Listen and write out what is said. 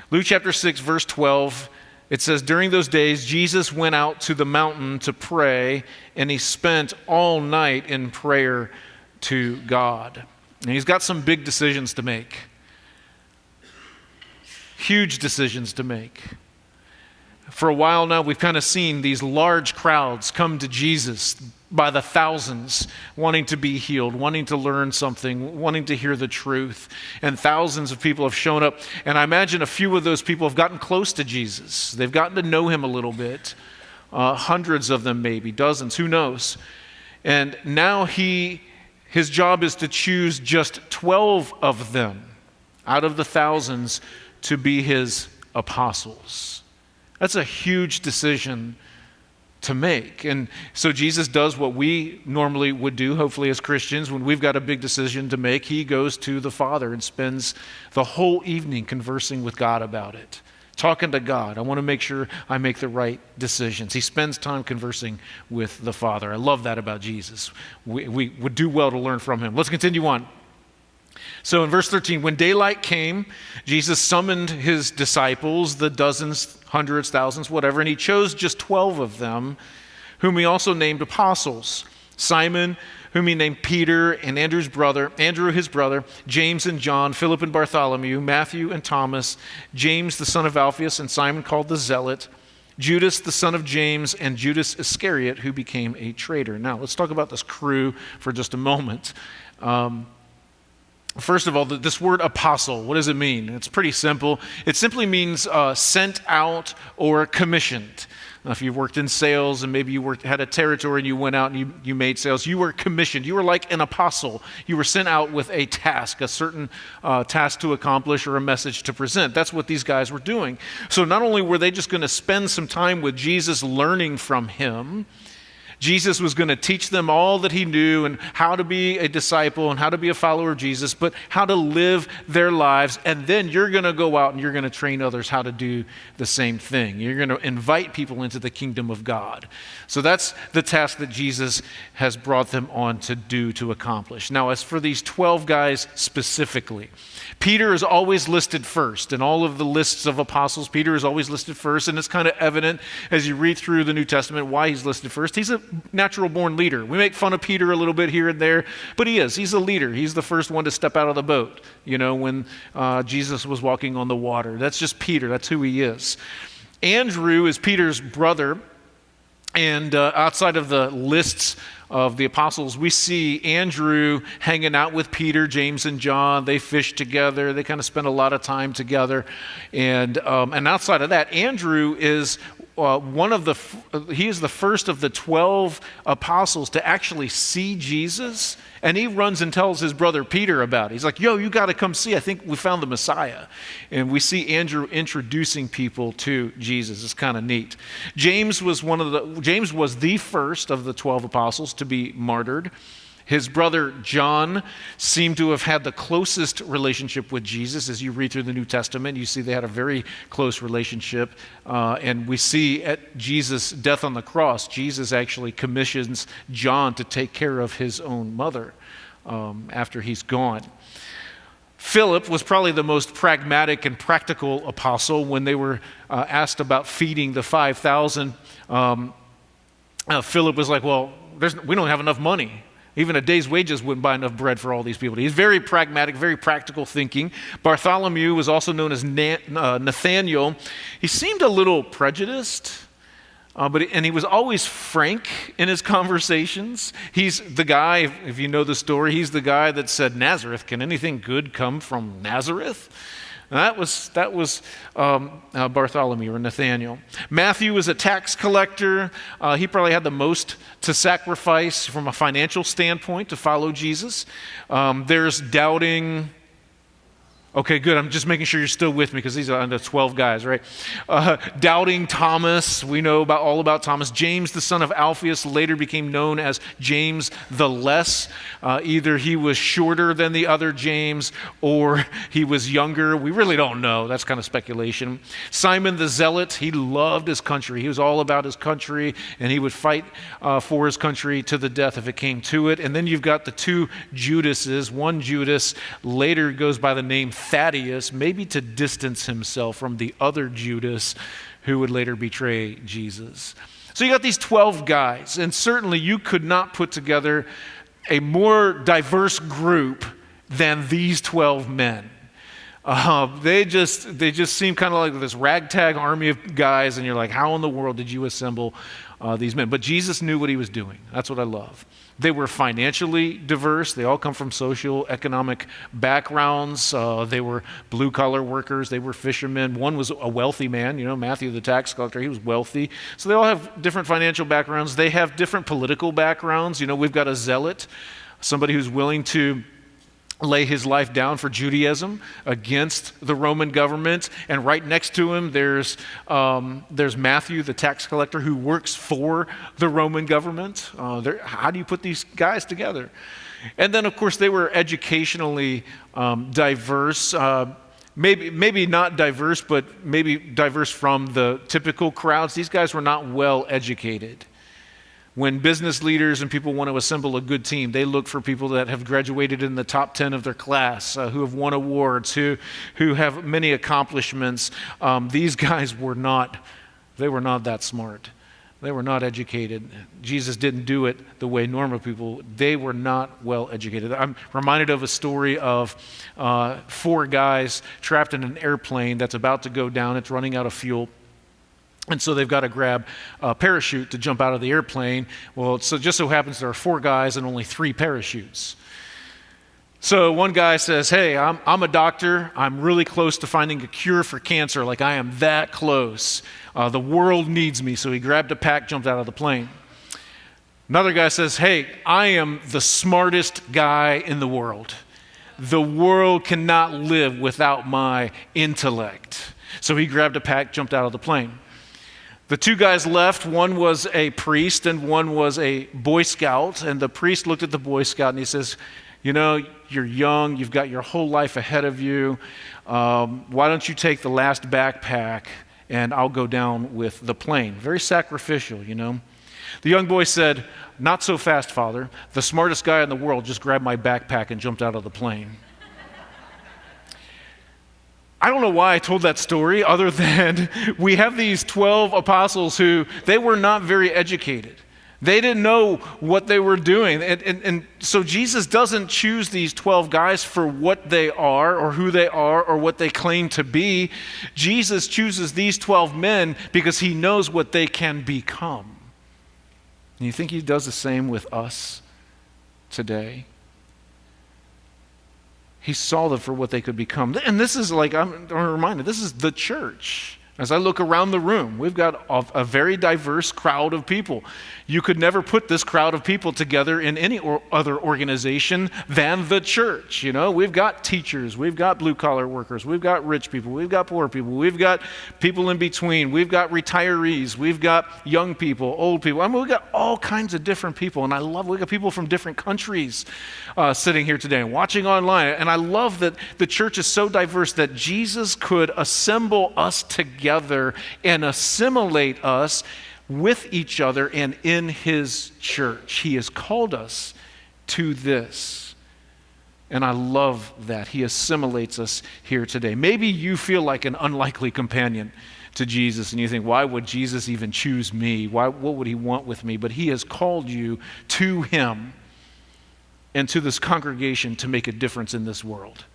Luke chapter 6, verse 12, it says, during those days, Jesus went out to the mountain to pray, and he spent all night in prayer to God. And he's got some big decisions to make. Huge decisions to make. For a while now, we've kind of seen these large crowds come to Jesus by the thousands, wanting to be healed, wanting to learn something, wanting to hear the truth. And thousands of people have shown up. And I imagine a few of those people have gotten close to Jesus. They've gotten to know him a little bit. Hundreds of them maybe, dozens, who knows. And now his job is to choose just 12 of them out of the thousands to be his apostles. That's a huge decision to make. And so Jesus does what we normally would do, hopefully as Christians, when we've got a big decision to make. He goes to the Father and spends the whole evening conversing with God about it, talking to God. I want to make sure I make the right decisions. He spends time conversing with the Father. I love that about Jesus. We would do well to learn from him. Let's continue on. So in verse 13, when daylight came, Jesus summoned his disciples, the dozens, hundreds, thousands, whatever, and he chose just 12 of them, whom he also named apostles. Simon, whom he named Peter, and Andrew his brother, James and John, Philip and Bartholomew, Matthew and Thomas, James the son of Alphaeus, and Simon called the Zealot, Judas the son of James, and Judas Iscariot, who became a traitor. Now, let's talk about this crew for just a moment. First of all, this word apostle, what does it mean? It's pretty simple. It simply means sent out or commissioned. If you've worked in sales and maybe you had a territory and you went out and you made sales, you were commissioned. You were like an apostle. You were sent out with a task, a certain task to accomplish or a message to present. That's what these guys were doing. So not only were they just going to spend some time with Jesus learning from him, Jesus was going to teach them all that he knew and how to be a disciple and how to be a follower of Jesus, but how to live their lives. And then you're going to go out and you're going to train others how to do the same thing. You're going to invite people into the kingdom of God. So that's the task that Jesus has brought them on to do, to accomplish. Now, as for these 12 guys specifically, Peter is always listed first. In all of the lists of apostles, Peter is always listed first, and it's kind of evident as you read through the New Testament why he's listed first. He's a natural-born leader. We make fun of Peter a little bit here and there, but he's a leader. He's the first one to step out of the boat, when Jesus was walking on the water. That's just Peter. That's who he is. Andrew is Peter's brother, and outside of the lists of the apostles, we see Andrew hanging out with Peter, James, and John. They fish together. They kind of spend a lot of time together. And outside of that, Andrew is he is the first of the 12 apostles to actually see Jesus. And he runs and tells his brother Peter about it. He's like, yo, you got to come see. I think we found the Messiah. And we see Andrew introducing people to Jesus. It's kind of neat. James was the first of the 12 apostles to be martyred. His brother John seemed to have had the closest relationship with Jesus. As you read through the New Testament, you see they had a very close relationship. And we see at Jesus' death on the cross, Jesus actually commissions John to take care of his own mother after he's gone. Philip was probably the most pragmatic and practical apostle. When they were asked about feeding the 5,000, Philip was like, well, we don't have enough money. Even a day's wages wouldn't buy enough bread for all these people. He's very pragmatic, very practical thinking. Bartholomew was also known as Nathaniel. He seemed a little prejudiced, and he was always frank in his conversations. He's the guy, if you know the story, he's the guy that said, Nazareth, can anything good come from Nazareth? And that was Bartholomew or Nathaniel. Matthew was a tax collector. He probably had the most to sacrifice from a financial standpoint to follow Jesus. There's doubting. Okay, good. I'm just making sure you're still with me because these are under 12 guys, right? Doubting Thomas. We know all about Thomas. James, the son of Alphaeus, later became known as James the Less. Either he was shorter than the other James or he was younger. We really don't know. That's kind of speculation. Simon the Zealot. He loved his country. He was all about his country, and he would fight for his country to the death if it came to it. And then you've got the two Judases. One Judas later goes by the name Thaddeus, maybe to distance himself from the other Judas who would later betray Jesus. So you got these 12 guys, and certainly you could not put together a more diverse group than these 12 men. They just seem kind of like this ragtag army of guys, and you're like, how in the world did you assemble these men? But Jesus knew what he was doing. That's what I love. They were financially diverse. They all come from socio-economic backgrounds. They were blue-collar workers. They were fishermen. One was a wealthy man, Matthew the tax collector. He was wealthy. So they all have different financial backgrounds. They have different political backgrounds. We've got a zealot, somebody who's willing to lay his life down for Judaism against the Roman government. And right next to him, there's Matthew, the tax collector, who works for the Roman government. How do you put these guys together? And then, of course, they were educationally diverse. Maybe not diverse, but maybe diverse from the typical crowds. These guys were not well educated. When business leaders and people want to assemble a good team, they look for people that have graduated in the top 10 of their class, who have won awards, who have many accomplishments. These guys were not that smart. They were not educated. Jesus didn't do it the way normal people. They were not well educated. I'm reminded of a story of 4 guys trapped in an airplane that's about to go down. It's running out of fuel. And so they've got to grab a parachute to jump out of the airplane. Well, so just so happens there are 4 guys and only 3 parachutes. So one guy says, hey, I'm a doctor. I'm really close to finding a cure for cancer. Like, I am that close. The world needs me. So he grabbed a pack, jumped out of the plane. Another guy says, hey, I am the smartest guy in the world. The world cannot live without my intellect. So he grabbed a pack, jumped out of the plane. The 2 guys left. One was a priest and one was a Boy Scout. And the priest looked at the Boy Scout and he says, you're young. You've got your whole life ahead of you. Why don't you take the last backpack and I'll go down with the plane? Very sacrificial, The young boy said, not so fast, Father. The smartest guy in the world just grabbed my backpack and jumped out of the plane. I don't know why I told that story other than we have these 12 apostles who, they were not very educated. They didn't know what they were doing. And so Jesus doesn't choose these 12 guys for what they are or who they are or what they claim to be. Jesus chooses these 12 men because he knows what they can become. And you think he does the same with us today? He saw them for what they could become. And this is I'm reminded, this is the church. As I look around the room, we've got a very diverse crowd of people. You could never put this crowd of people together in any other organization than the church. We've got teachers, we've got blue-collar workers, we've got rich people, we've got poor people, we've got people in between, we've got retirees, we've got young people, old people. We've got all kinds of different people, and we've got people from different countries sitting here today and watching online. And I love that the church is so diverse that Jesus could assemble us together and assimilate us with each other and in his church. He has called us to this. And I love that. He assimilates us here today. Maybe you feel like an unlikely companion to Jesus and you think, why would Jesus even choose me? What would he want with me? But he has called you to him and to this congregation to make a difference in this world.